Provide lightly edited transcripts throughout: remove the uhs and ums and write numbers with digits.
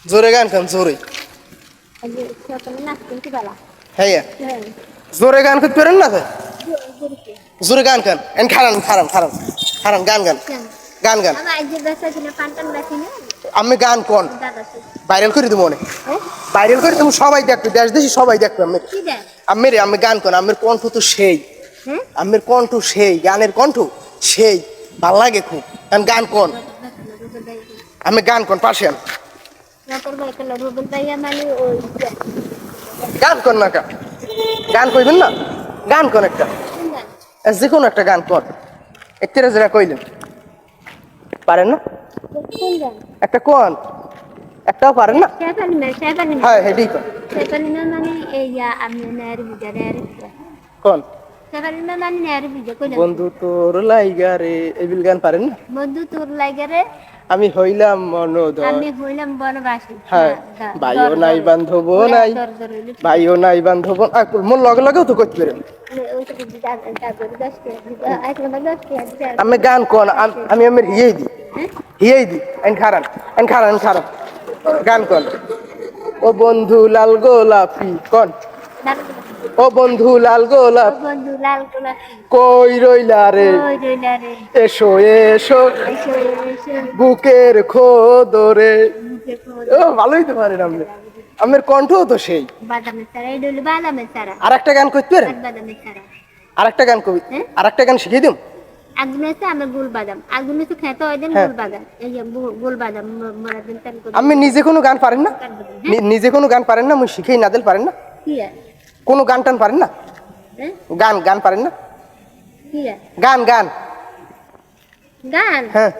জোরে গান খান জোরে। আজ সকালে নাচতেন কি বালা? হ্যাঁ হ্যাঁ। জোরে গান করতে পারেন না স্যার? জোরে। জোরে গান খান এন খারান খারান খারান খারান গান গান কেন? গান গান আমার আজ বেসা কিনা পান্তান বেসি না আমি গান কোন দাদা সে। ভাইরাল করে দেবো মনে হ্যাঁ? ভাইরাল করে তুমি সবাই দেখবে দেশ দেশি সবাই দেখবে আমি কি দেখ? আমি গান কোন আমার কণ্ঠ তো সেই হ্যাঁ? আমার কণ্ঠ সেই গানের কণ্ঠ সেই ভাল লাগে খুব আমি গান কোন আমি গান কোন পাশে আন। রতর ভাই কল রুবেল ভাইয়া মানে ওই গান কোন না কা গান কইবেন না গান কোন একটা কোন গান? যে কোনো একটা গান কোন একটিরা যারা কইলেন পারেন না কোন গান? একটা কোন একটাও পারেন না শেফালি হ্যাঁ হেডি কোন মানে এই আমি নার বিজারে কোন শেফালি মানে নার বিজা কইলা বন্ধু তোর লাইগা রে এই বিল গান পারেন না বন্ধু তোর লাগে রে আমি হইলাম মনোদর আমি হইলাম বনবাসী হ্যাঁ ভাইও নাই বান্ধব নাই ভাইও নাই বান্ধব মন লগে লগেও তো করতে পারেন আমি গান কোন আমি আমার হিয়েই দি এন খারান গান কোন ও বন্ধু লাল গোলাপি কোন ও বন্ধু লাল গোলাপ বন্ধু লাল গোলাপ কই রইলা রে ওই রইলা রে এসো এসো এসো এসো বুকের খোদরে মুখে খোদ ও ভালোই তো পারেন আপনি আমার কণ্ঠও তো সেই বাদামের সারা এই ডলি বাদামের সারা আর একটা গান করতে পারেন বাদামের সারা আর একটা গান কবি হ্যাঁ? আর একটা গান শিখিয়ে দিম আগুন আছে আমার গুল বাদাম আগুন আছে খেতে হয় দেন হ্যাঁ। গুল বাদাম এই যে গুল বাদাম মরা দিন তেল করে আমি নিজে কোনো গান পারেন না নিজে কোনো গান পারেন না মুই শিখেই না দিল পারেন না কি আছে কোনো গান টান পারেন না হ্যাঁ গান গান পারেন না কি আছে গান গান গান হ্যাঁ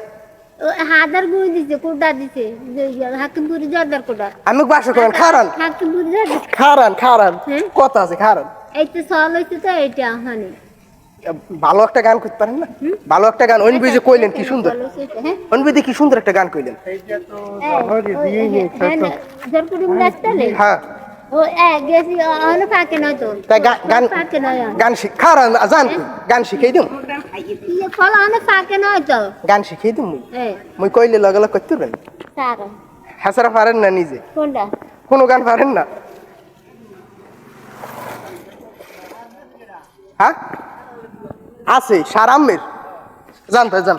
ও হাদার গুই দিছে কোডা দিছে যে হাকিমপুরি জর্দার কোডা আমি বাসা করেন খারান হাকিমপুরি জর্দার খারান হ্যাঁ? কথা আছে খারান এই তো সল হইছে তো এইটা হানি ভালো একটা গান করতে পারেন না ভালো একটা গান অনবি যে কইলেন কি সুন্দর হ্যাঁ অনবি কি সুন্দর একটা গান কইলেন জরপুরি রাস্তালে হ্যাঁ ও গেছি অন ফাকে নয় তো তাই গান ফাকে নয় গান শিখ খারান জান গান শিখাই দিম ইয়ে ফল অন ফাকে নয় তো গান শিখাই দিম মুই এ মুই কইলে লগে লগে করতে পারবেন সারা হাসারা পারেন না নিজে কোনটা কোনো গান পারেন না হ্যাঁ আছে সারামের জান তো জান